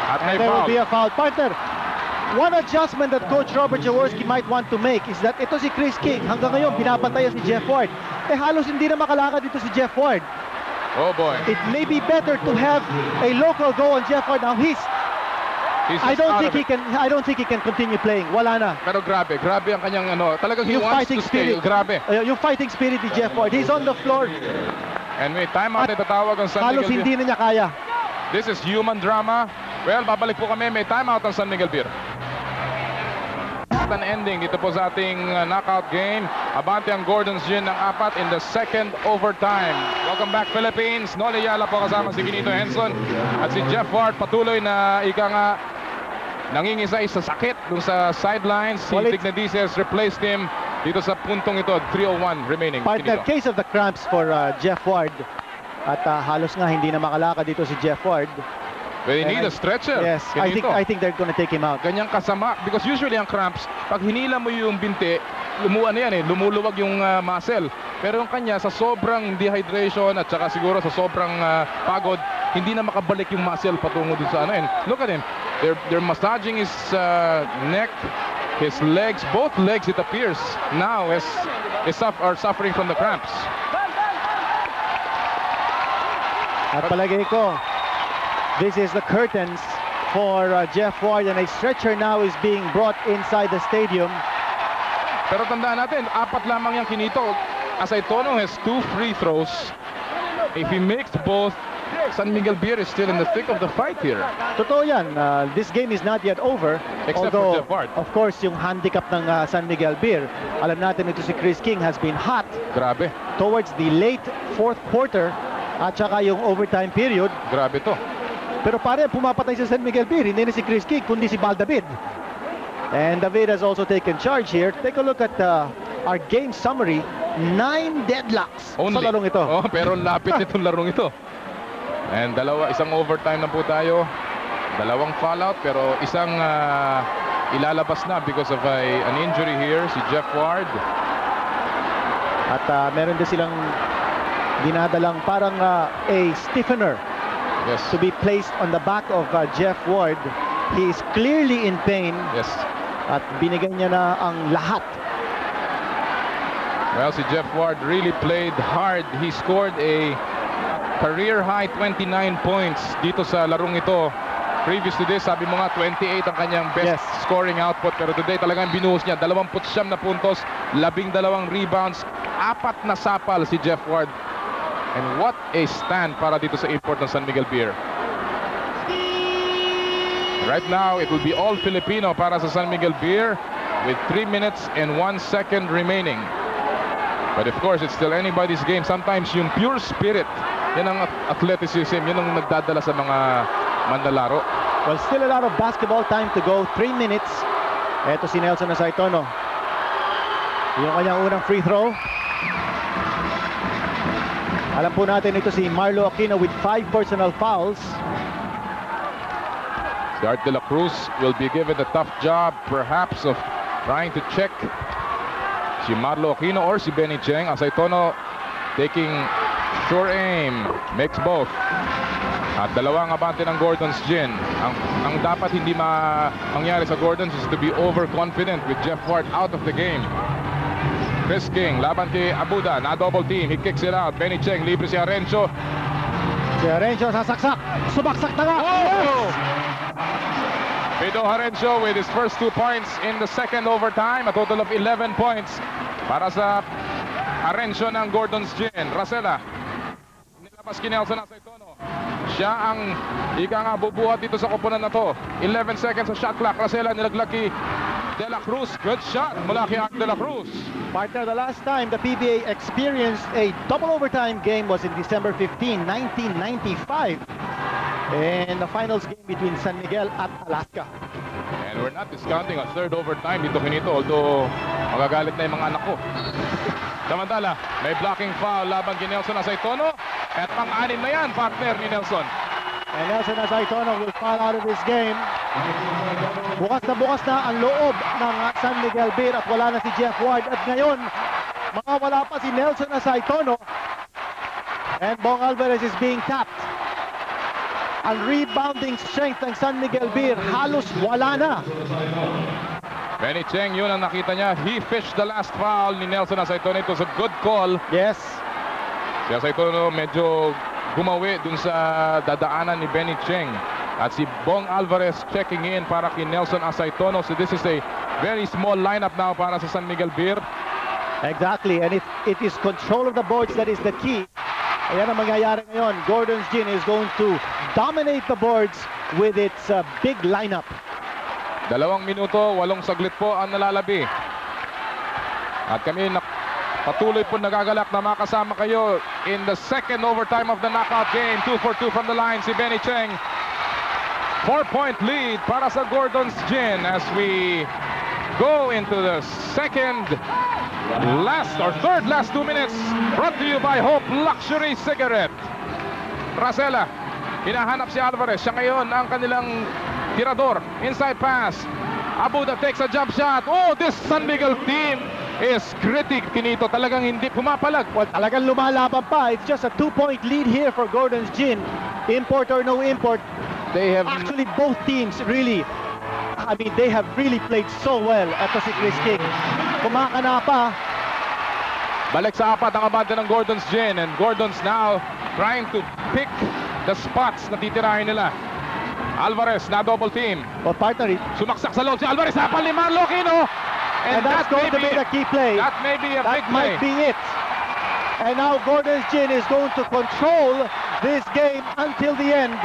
At And there will be a foul. Partner, one adjustment that Coach Robert Jaworski might want to make is that ito si Chris King, hanggang ngayon binabantayan si Jeff Ward. Halos hindi na makalakad dito si Jeff Ward. Oh boy. It may be better to have a local go on Jeff Ward. Now I don't think he can continue playing. Wala na. Pero grabe ang kanyang talagang he yung wants to stay. Grabe. Yung fighting spirit ni Jeff Ward. He's on the floor. And may timeout na tatawag ang San Miguel. Halos hindi na niya kaya. This is human drama. Well, babalik po kami. May timeout ang San Miguel Beer. An ending dito po sa ating knockout game. Abante ang Gordon's Gin ng 4 in the second overtime. Welcome back, Philippines. Noli Yala po kasama si Ginito Henson at si Jeff Ward patuloy na nangingisay sa sakit dun sa sidelines. Si Tignadeses replaced him dito sa puntong ito. 3:01 remaining. Partner, case of the cramps for Jeff Ward. At halos nga hindi na makalakad dito si Jeff Ward. They need a stretcher. Yes, I think they're gonna take him out. Ganyang kasama because usually ang cramps, pag hinila mo yung binti, lumuluwag yung muscle. Pero yung kanya sa sobrang dehydration at saka siguro sa sobrang pagod, hindi na makabalik yung muscle patungo din sa And look at him. They're massaging his neck, his legs, both legs it appears now are suffering from the cramps. At palagay ko, this is the curtains for Jeff Ward, and a stretcher now is being brought inside the stadium. Pero tandaan natin, 4 lamang yung kinito. Asaytono has 2 free throws. If he makes both, San Miguel Beer is still in the thick of the fight here. Totoo yan. This game is not yet over. Except for Jeff Ward. Of course, yung handicap ng San Miguel Beer, alam natin ito si Chris King has been hot. Grabe. Towards the late fourth quarter at saka yung overtime period. Grabe to. Pero pare, pumapatay sa San Miguel Beer. Hindi na si Chris King, kundi si Bal David. And David has also taken charge here. Take a look at our game summary. 9 deadlocks sa larong ito. Oh, pero lapit nitong larong ito. And isang overtime na po tayo. 2 fallout, pero isang ilalabas na because of an injury here, si Jeff Ward. At meron din silang dinadalang parang a stiffener. Yes. To be placed on the back of Jeff Ward. He is clearly in pain. Yes. At binigay niya na ang lahat. Well, si Jeff Ward really played hard. He scored a career high 29 points dito sa larong ito. Previous to this, sabi mo nga 28 ang kanyang best scoring output. Pero today talagang binuhos niya. 29 na puntos, 12 rebounds, 4 na sapal si Jeff Ward. And what a stand para dito sa import ng San Miguel Beer. Right now, it will be all Filipino para sa San Miguel Beer with 3 minutes and 1 second remaining. But of course, it's still anybody's game. Sometimes yung pure spirit, yan ang athleticism, yan ang nagdadala sa mga manlalaro. Well, still a lot of basketball time to go. 3 minutes. Eto si Nelson Asaytono. Yung kanyang unang free throw. Alam po natin ito si Marlo Aquino with 5 personal fouls. Si Art de la Cruz will be given the tough job perhaps of trying to check si Marlo Aquino or si Benny Cheng. Asaytono taking sure aim, makes both. At 2 abante ng Gordon's Gin. Ang dapat hindi mangyari sa Gordon's is to be overconfident with Jeff Ward out of the game. Chris King, laban kay Abuda, na-double team, he kicks it out. Benny Cheng, libre si Arencio. Si Arencio sasaksak, sumaksak na nga. Oh! Pido Arencio with his first 2 points in the second overtime. A total of 11 points para sa Arencio ng Gordon's Gin. Racela, nilabas kay Nelson Asaytono. Siya ang bubuhat dito sa koponan na to. 11 seconds sa shot clock. Racela nilaglag kay De La Cruz. Good shot mula kay Art De La Cruz. Partner, the last time the PBA experienced a double overtime game was in December 15, 1995. In the finals game between San Miguel at Alaska. And we're not discounting a third overtime dito kinito, although magagalit na yung mga anak ko. Samantala, may blocking foul laban kay Nelson Asaytono. At pang-anim na yan, partner ni Nelson. And Nelson Asaytono will fall out of this game. Bukas na ang loob ng San Miguel Beer at wala na si Jeff Ward. At ngayon, mawawala pa si Nelson Asaytono. And Bong Alvarez is being tapped. ang rebounding strength ng San Miguel Beer halos wala na. Benny Cheng, yun ang nakita niya. He fished the last foul ni Nelson Asaytono. It was a good call. Yes. Si Asaytono medyo gumawi dun sa dadaanan ni Benny Cheng. At si Bong Alvarez checking in para kay Nelson Asaytono. So this is a very small lineup now para sa San Miguel Beer. Exactly, and it is control of the boards that is the key. Ayan ang mangyayari ngayon. Gordon's Gin is going to dominate the boards with its big lineup. 2 minuto, 8 saglit po ang nalalabi. At kami patuloy po nagagalak na makasama kayo in the second overtime of the knockout game. 2 for 2 from the line si Benny Cheng. 4-point lead para sa Gordon's Gin as we go into the third last 2 minutes. Brought to you by Hope Luxury Cigarette. Racela, hinahanap si Alvarez. Siya ngayon ang kanilang tirador. Inside pass. Abuda takes a jump shot. Oh, this San Miguel team is gritty, Kinito. Talagang hindi pumapalag. Well, talagang lumalaban pa. It's just a 2-point lead here for Gordon's Gin. Import or no import. They have actually both teams really, I mean, they have really played so well. Ito si Chris King. Kumakana pa. Balik sa apat ang abante ng Gordon's Gin. And Gordon's now trying to pick the spots na titirahin nila. Alvarez na double team. O partner, sumaksak sa loob si Alvarez. Hapal ni Marlo Aquino. And that's going to be the key play. That may be a big play. That might be it. And now Gordon's Gin is going to control this game until the end.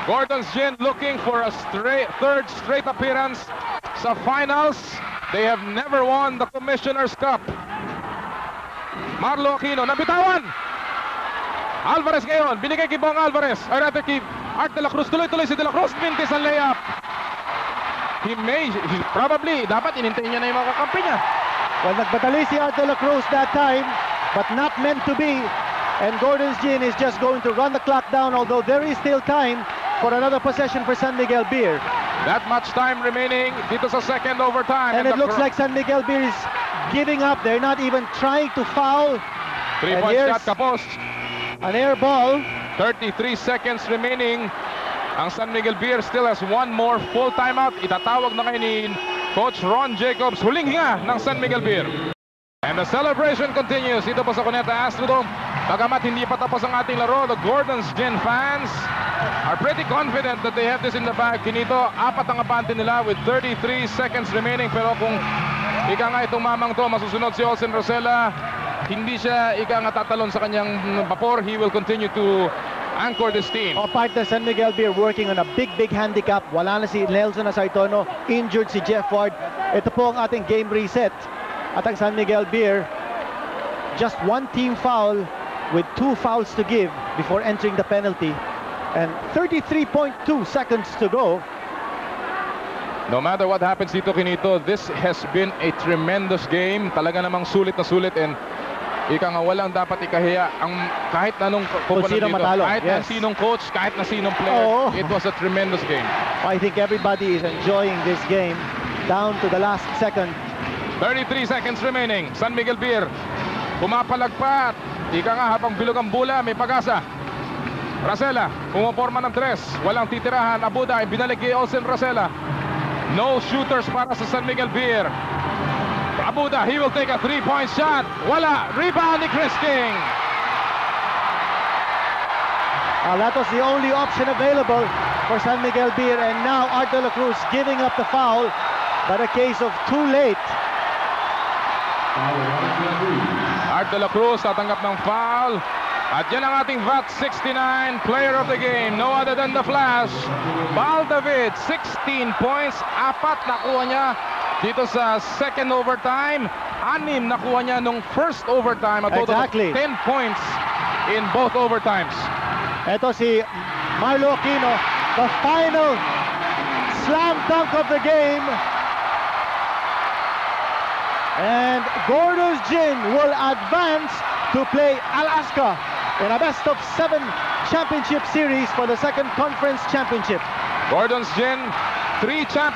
Gordon's Gin looking for a third straight appearance sa finals. They have never won the Commissioner's Cup. Marlo Aquino, nabitawan! Alvarez ngayon, binigay kay Bong Alvarez. Ay rather kay Art de la Cruz. Tuloy-tuloy si de la Cruz. Mintis ang layup. Probably, dapat inintayin niya na yung mga kakampi niya. Well, nagbatali si Art de la Cruz that time, but not meant to be. And Gordon's Gin is just going to run the clock down, although there is still time for another possession for San Miguel Beer. That much time remaining dito sa second overtime. And it looks like San Miguel Beer is giving up. They're not even trying to foul. 3-point shot kapos. An air ball. 33 seconds remaining. Ang San Miguel Beer still has one more full timeout. Itatawag na ngayon ni Coach Ron Jacobs. Huling hinga ng San Miguel Beer. And the celebration continues. Dito po sa Cuneta Astrodome. Bagamat hindi pa tapos ang ating laro, the Gordon's Gin fans are pretty confident that they have this in the bag. Kinito, 4 ang abante nila with 33 seconds remaining. Pero kung ika nga itong mamang to, masusunod si Olsen Rosella, hindi siya ika nga tatalon sa kanyang vapor. He will continue to anchor this team. O partner, San Miguel Beer working on a big handicap. Wala na si Nelson Asaytono, injured si Jeff Ward. Ito po ang ating game reset. At ang San Miguel Beer, just one team foul with 2 fouls to give before entering the penalty. And 33.2 seconds to go. No matter what happens dito, Kinito, this has been a tremendous game. Talaga namang sulit na sulit, and ika nga walang dapat ikahiya ang kahit anong komponent dito. Matalo. Kahit na sinong coach, kahit na sinong player. It was a tremendous game. I think everybody is enjoying this game down to the last second. 33 seconds remaining. San Miguel Beer pumapalagpat. Ika nga habang bilog ang bula, may pag-asa. Racela, pumaporma ng 3. Walang titirahan. Abuda ay binalik kay Olsen Racela. No shooters para sa San Miguel Beer. Abuda, he will take a 3-point shot. Wala. Rebound ni Chris King. That was the only option available for San Miguel Beer. And now Art de la Cruz giving up the foul. But a case of too late. Art de la Cruz tatanggap ng foul. At yan ang ating VAT 69 player of the game. No other than the Flash. Baldavid, 16 points. 4 nakuha niya dito sa second overtime. 6 nakuha niya nung first overtime. A total of 10 points in both overtimes. Ito si Marlo Aquino. The final slam dunk of the game. And Gordon's Gin will advance to play Alaska in a best-of-7 championship series for the second conference championship. Gordon's Gin, 3 champions.